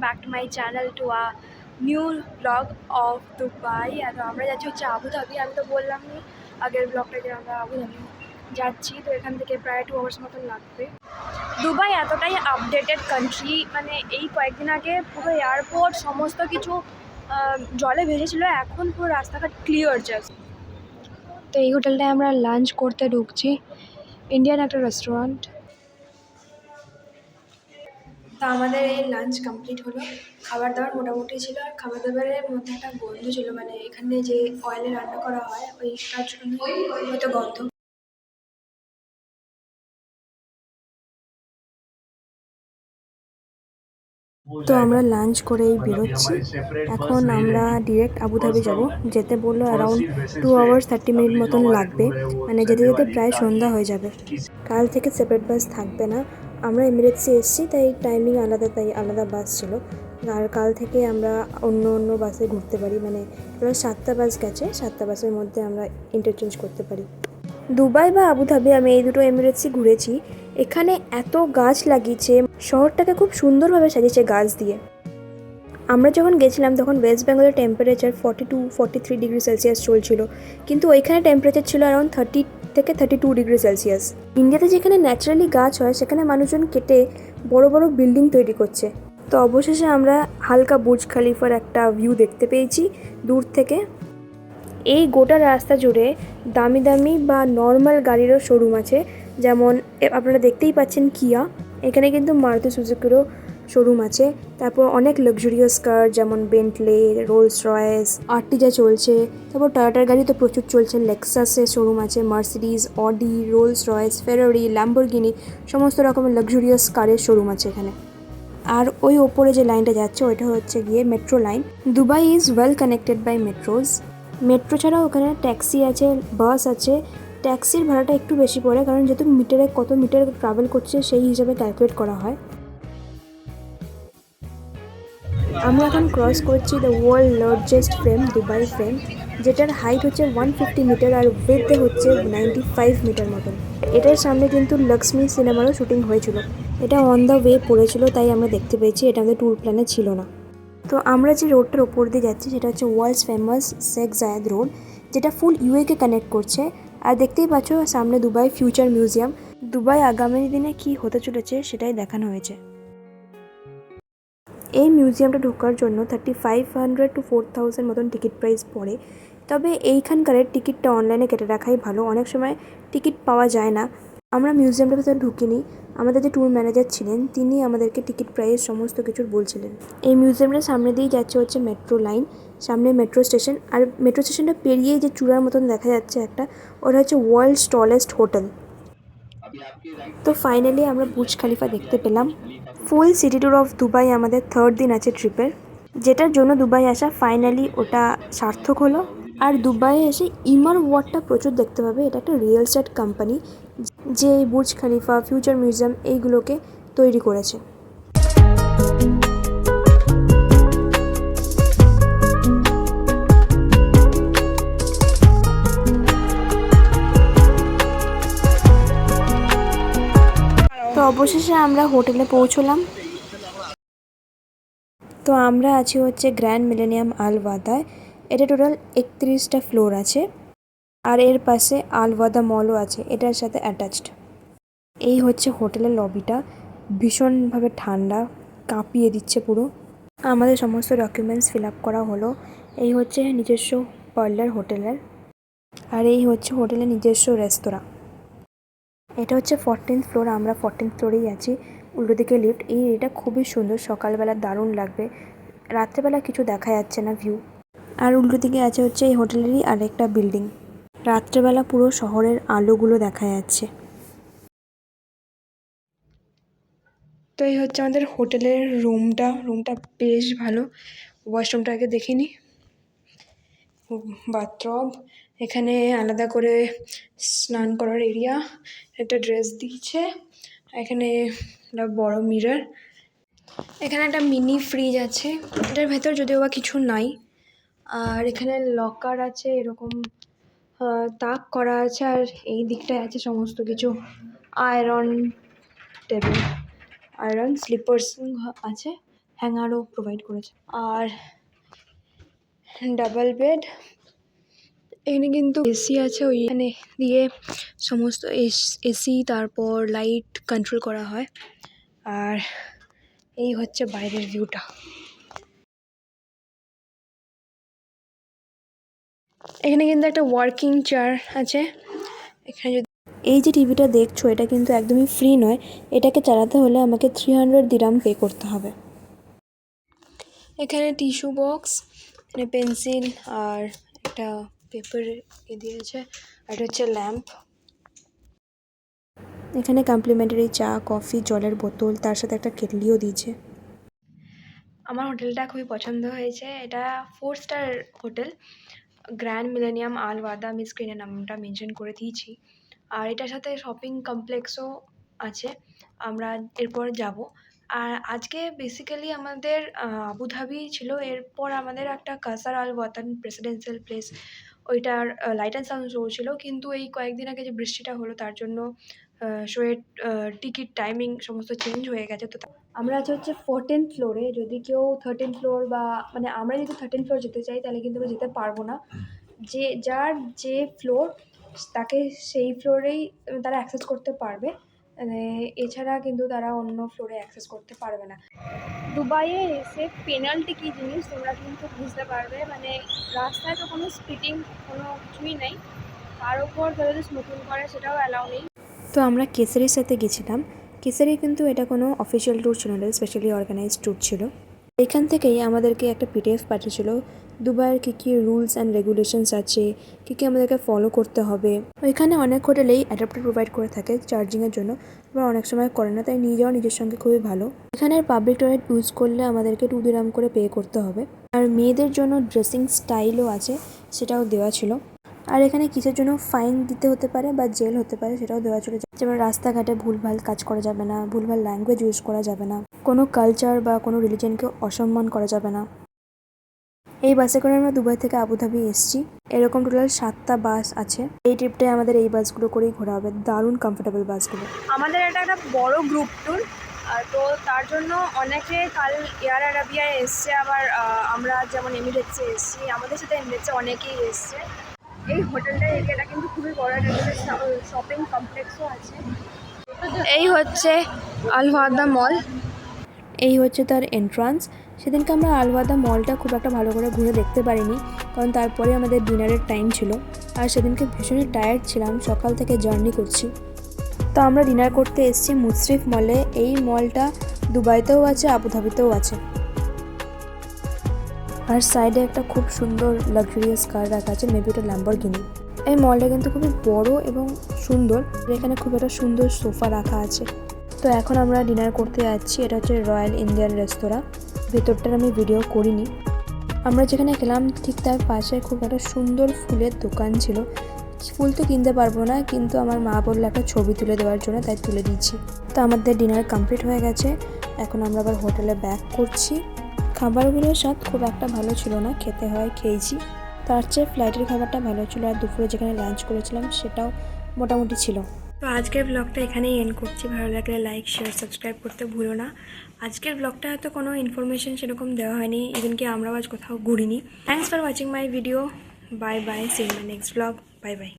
back to my channel to a new vlog of Dubai. আর আমরা যাচ্ছি হচ্ছে Abu Dhabi. আমি তো বললামই আগের ব্লগটা যে আমরা আবুধাবি যাচ্ছি, তো এখান থেকে প্রায় 2 আওয়ার্স মতন লাগবে। দুবাই এতটাই আপডেটেড কান্ট্রি, মানে এই কয়েকদিন আগে পুরো এয়ারপোর্ট সমস্ত কিছু জলে ভেসেছিল, এখন পুরো রাস্তাঘাট ক্লিয়ার জাস্ট। তো এই হোটেলটায় আমরা লাঞ্চ করতে ঢুকছি, ইন্ডিয়ান একটা রেস্টুরেন্ট। তো আমাদের এই লাঞ্চ কমপ্লিট হলো। খাবার দাবার মোটামুটি ছিল, আর খাবার দাবারের মধ্যে একটা গন্ধ ছিল, মানে এখানে যে অয়েলে রান্না করা হয় ওইটার জন্য হয়তো গন্ধ। তো আমরা লাঞ্চ করেই বেরোচ্ছি। এখন আমরা ডিরেক্ট আবুধাবি যাব। যেতে বললো অ্যারাউন্ড 2 আওয়ার্স 30 মিনিট মতন লাগবে, মানে যেতে যেতে প্রায় সন্ধ্যা হয়ে যাবে। কাল থেকে সেপারেট বাস থাকবে না, আমরা এমিরেটসে এসেছি তাই টাইমিং আলাদা, তাই আলাদা বাস ছিল। আর কাল থেকে আমরা অন্য অন্য বাসে ঘুরতে পারি, মানে এবার 7টা বাস গেছে, 7টা বাসের মধ্যে আমরা ইন্টারচেঞ্জ করতে পারি। দুবাই বা আবুধাবি আমি এই দুটো এমিরেটসই ঘুরেছি। এখানে এত গাছ লাগিয়েছে, শহরটাকে খুব সুন্দরভাবে সাজিয়েছে গাছ দিয়ে। আমরা যখন গেছিলাম তখন ওয়েস্ট বেঙ্গলের টেম্পারেচার 42-43 ডিগ্রি সেলসিয়াস চলছিল, কিন্তু ওইখানে টেম্পারেচার ছিল অ্যারাউন্ড 30 থেকে 32 ডিগ্রি সেলসিয়াস। ইন্ডিয়াতে যেখানে ন্যাচারালি গাছ হয় সেখানে মানুষজন কেটে বড় বড় বিল্ডিং তৈরি করছে। তো অবশেষে আমরা হালকা বুর্জ খালিফার একটা ভিউ দেখতে পেয়েছি দূর থেকে। এই গোটা রাস্তা জুড়ে দামি দামি বা নর্মাল গাড়িরও শোরুম আছে, যেমন আপনারা দেখতেই পাচ্ছেন কিয়া। এখানে কিন্তু মারুতি সুজুকিরও শোরুম আছে। তারপর অনেক লাক্সারিয়াস কার যেমন বেন্টলে, রোলস রয়েস, আর্টিজা চলছে। তারপর টয়োটার গাড়ি তো প্রচুর চলছে, লেক্সাসের শোরুম আছে, মার্সিডিজ, অডি, রোলস রয়েস, ফেরারি, ল্যাম্বরগিনি, সমস্ত রকমের লাক্সারিয়াস কারের শোরুম আছে এখানে। আর ওই ওপরে যে লাইনটা যাচ্ছে ওইটা হচ্ছে গিয়ে metro line. Dubai is well connected by metros. Metro ছাড়াও ওখানে ট্যাক্সি আছে, বাস আছে। ট্যাক্সির ভাড়াটা একটু বেশি পড়ে, কারণ যেহেতু মিটারে কত মিটার ট্রাভেল করছে সেই হিসাবে ক্যালকুলেট করা হয়। আমরা এখন ক্রস করছি the world largest frame, Dubai frame, যেটার হাইট হচ্ছে 150 মিটার আর উইডথে হচ্ছে 95 মিটার মতন। এটার সামনে কিন্তু লক্ষ্মী সিনেমারও শুটিং হয়েছিল। এটা অন দ্য ওয়ে পড়েছিল, তাই আমরা দেখতে পেয়েছি, এটা আমাদের ট্যুর প্ল্যানে ছিল না। তো আমরা যে রোডটার ওপর দিয়ে যাচ্ছি সেটা হচ্ছে ওয়ার্ল্ডস ফেমাস শেখ জায়েদ রোড, যেটা ফুল ইউএকে কানেক্ট করছে। আর দেখতেই পাচ্ছ সামনে দুবাই ফিউচার মিউজিয়াম। দুবাই আগামী দিনে কি হতে চলেছে সেটাই দেখানো হয়েছে। এই মিউজিয়ামটা ঢোকার জন্য 3500 to 4000 মতন টিকিট প্রাইস পড়ে। তবে এইখানকার টিকিটটা অনলাইনে কেটে রাখাই ভালো, অনেক সময় টিকিট পাওয়া যায় না। আমরা মিউজিয়ামটার ভেতরে ঢুকিনি, আমাদের যে ট্যুর ম্যানেজার ছিলেন তিনি আমাদেরকে টিকিট প্রাইস সমস্ত কিছুর বলছিলেন। এই মিউজিয়ামটার সামনে দিয়েই যাচ্ছে হচ্ছে মেট্রো লাইন, সামনে মেট্রো স্টেশন। আর মেট্রো স্টেশনটা পেরিয়েই যে চূড়ার মতন দেখা যাচ্ছে একটা, ওটা হচ্ছে ওয়ার্ল্ডস টলেস্ট হোটেল। তো ফাইনালি আমরা বুর্জ খালিফা দেখতে পেলাম। ফুল সিটি ট্যুর অফ দুবাই আমাদের 3rd দিন আছে ট্রিপের, যেটার জন্য দুবাই আসা ফাইনালি ওটা সার্থক হলো। আর দুবাইয়ে এসে ইমার ওয়ার্ডটা প্রচুর দেখতে পাবে। এটা একটা রিয়েল এস্টেট কোম্পানি যে এই বুর্জ খালিফা, ফিউচার মিউজিয়াম এইগুলোকে তৈরি করেছে। তো অবশেষে আমরা হোটেলে পৌঁছলাম। তো আমরা আছি হচ্ছে গ্র্যান্ড মিলেনিয়াম আল ওয়াদায়। এটা টোটাল 31টা ফ্লোর আছে, আর এর পাশে আল ওয়াদা মলও আছে এটার সাথে অ্যাটাচড। এই হচ্ছে হোটেলের লবিটা, ভীষণভাবে ঠান্ডা, কাঁপিয়ে দিচ্ছে পুরো। আমাদের সমস্ত ডকুমেন্টস ফিল আপ করা হলো। এই হচ্ছে নিজস্ব পার্লার হোটেলের, আর এই হচ্ছে হোটেলের নিজস্ব রেস্তোরাঁ। এটা হচ্ছে 14th ফ্লোর, আমরা 14th ফ্লোরেই আছি। উল্টো দিকে লিফট। এটা খুবই সুন্দর, সকালবেলা দারুণ লাগবে, রাত্রেবেলা কিছু দেখা যাচ্ছে না ভিউ। আর উল্টো দিকে আছে হচ্ছে এই হোটেলেরই আরেকটা বিল্ডিং, রাত্রেবেলা পুরো শহরের আলোগুলো দেখা যাচ্ছে। তো এই হচ্ছে আমাদের হোটেলের রুমটা বেশ ভালো। ওয়াশরুমটা আগে দেখিনি, বাথটব, এখানে আলাদা করে স্নান করার এরিয়া, একটা ড্রেস দিচ্ছে, এখানে একটা বড় মিরর, এখানে একটা মিনি ফ্রিজ আছে, এটার ভেতর যদিও বা কিছু নাই। আর এখানে লকার আছে, এরকম তাক করা আছে। আর এই দিকটায় আছে সমস্ত কিছু, আয়রন টেবিল, আয়রন স্লিপার্স আছে, হ্যাঙ্গারও প্রোভাইড করেছে। আর ডাবল বেড, এখানে কিন্তু এসি আছে, ওইখানে দিয়ে সমস্ত এসি তারপর লাইট কন্ট্রোল করা হয়। আর এই হচ্ছে বাইরের ভিউটা। এখানে কিন্তু একটা ওয়ার্কিং চেয়ার আছে। এখানে যদি এই যে টিভিটা দেখছো, এটা কিন্তু একদমই ফ্রি নয়, এটাকে চালাতে হলে আমাকে 300 দিরাম পে করতে হবে। এখানে টিস্যু বক্স, এখানে পেন্সিল আর একটা পেপার দিয়েছে, আর এটা হচ্ছে ল্যাম্প। এখানে কমপ্লিমেন্টারি চা, কফি, জলের বোতল, তার সাথে একটা কেটলিও দিয়েছে। আমার হোটেলটা খুবই পছন্দ হয়েছে। এটা 4 স্টার হোটেল, গ্র্যান্ড মিলেনিয়াম আলওয়াদা। আমি স্ক্রিনে নামটা মেনশন করে দিয়েছি। আর এটার সাথে শপিং কমপ্লেক্সও আছে, আমরা এরপর যাব। আর আজকে বেসিক্যালি আমাদের আবুধাবি ছিল, এরপর আমাদের একটা কাসার আল ওয়াতান প্রেসিডেন্সিয়াল প্লেস, ওইটার লাইট অ্যান্ড সাউন্ড শো ছিল। কিন্তু এই কয়েকদিন আগে যে বৃষ্টিটা হলো তার জন্য শোয়ের টিকিট টাইমিং সমস্ত চেঞ্জ হয়ে গেছে। তো আমরা আছি হচ্ছে 14th ফ্লোরে। যদি কেউ 13th ফ্লোর বা মানে আমরা যদি 13th ফ্লোর যেতে চাই তাহলে কিন্তু আমরা যেতে পারবো না। যার যে ফ্লোর তাকে সেই ফ্লোরেই তারা অ্যাক্সেস করতে পারবে, মানে এছাড়া কিন্তু তারা অন্য ফ্লোরে অ্যাক্সেস করতে পারবে না। দুবাইয়ে এসে পেনাল্টি কী জিনিস তোমরা কিন্তু বুঝতে পারবে। মানে রাস্তায় তো কোনো স্পিডিং কোনো কিছুই নেই, তার উপর কেউ যদি স্মোকিং করে সেটাও অ্যালাউ নেই। তো আমরা কেসারির সাথে গেছিলাম। কেসারি কিন্তু এটা কোনো অফিসিয়াল ট্যুর ছিল না, স্পেশালি অর্গানাইজড ট্যুর ছিল। এখান থেকেই আমাদেরকে একটা পিডিএফ পাঠিয়েছিল দুবাইয়ের কী কী রুলস অ্যান্ড রেগুলেশনস আছে, কী কী আমাদেরকে ফলো করতে হবে। ওইখানে অনেক হোটেলেই অ্যাডাপ্টার প্রোভাইড করে থাকে চার্জিংয়ের জন্য, আবার অনেক সময় করে না, তাই নিয়ে যাওয়া নিজের সঙ্গে খুবই ভালো। এখানের পাবলিক টয়লেট ইউজ করলে আমাদেরকে 2 দিরাম করে পে করতে হবে। আর মেয়েদের জন্য ড্রেসিং স্টাইলও আছে, সেটাও দেওয়া ছিল। আর এখানে কিসের জন্য ফাইন দিতে হতে পারে বা জেল হতে পারে সেটাও দেওয়া ছিল। যেমন রাস্তাঘাটে ভুলভাল কাজ করা যাবে না, ভুলভাল ল্যাঙ্গুয়েজ ইউজ করা যাবে না, কোনো কালচার বা কোনো রিলিজনকে অসম্মান করা যাবে না। এই বাসে করে আমরা দুবাই থেকে আবুধাবি এসেছি। এরকম টোটাল 7টা বাস আছে। এই ট্রিপটায় আমাদের এই বাসগুলো করেই ঘোরা হবে, দারুণ কমফোর্টেবল বাসগুলো। আমাদের এটা একটা বড় গ্রুপ ট্যুর, তো তার জন্য অনেকে কাল এয়ার আরাবিয়ায় এসছে, আবার আমরা যেমন এমিরেটসে এসছি, আমাদের সাথে এমিরেটসে অনেকেই এসছে। এই হোটেলটার এরিয়াটা কিন্তু খুবই বড়, একটা শপিং কমপ্লেক্সও আছে। এই হচ্ছে আলওয়াদা মল, এই হচ্ছে তার এন্ট্রান্স। সেদিনকে আমরা আলওয়াদা মলটা খুব একটা ভালো করে ঘুরে দেখতে পারিনি, কারণ তারপরে আমাদের ডিনারের টাইম ছিল। আর সেদিনকে ভীষণই টায়ার্ড ছিলাম, সকাল থেকে জার্নি করছি। তো আমরা ডিনার করতে এসেছি মুসরিফ মলে। এই মলটা দুবাইতেও আছে, আবুধাবিতেও আছে। আর সাইডে একটা খুব সুন্দর লাক্সারিয়াস কার রাখা আছে, মেবি ওটা ল্যাম্বরগিনি। এই মলটা কিন্তু খুবই বড় এবং সুন্দর, এখানে খুব একটা সুন্দর সোফা রাখা আছে। তো এখন আমরা ডিনার করতে যাচ্ছি, এটা হচ্ছে রয়্যাল ইন্ডিয়ান রেস্তোরাঁ। ভেতরটার আমি ভিডিও করিনি। আমরা যেখানে খেলাম ঠিক তার পাশে খুব একটা সুন্দর ফুলের দোকান ছিল। ফুল তো কিনতে পারবো না, কিন্তু আমার মা বললো একটা ছবি তুলে দেওয়ার জন্য, তাই তুলে দিচ্ছি। তো আমাদের ডিনার কমপ্লিট হয়ে গেছে, এখন আমরা আবার হোটেলে ব্যাক করছি। খাবারগুলোর স্বাদ খুব একটা ভালো ছিল না, খেতে হয় খেয়েছি। তার চেয়ে ফ্লাইটের খাবারটা ভালো ছিল, আর দুপুরে যেখানে লাঞ্চ করেছিলাম সেটাও মোটামুটি ছিল। তো আজকের ব্লগটা এখানেই এন্ড করছি। ভালো লাগলে লাইক, শেয়ার, সাবস্ক্রাইব করতে ভুলো না। আজকের ব্লগটা হয়তো কোনো ইনফরমেশন সেরকম দেওয়া হয়নি, ইভেন কি আমরাও আজ কোথাও ঘুরিনি। Thanks for watching my video. Bye bye, see in my next blog. Bye by.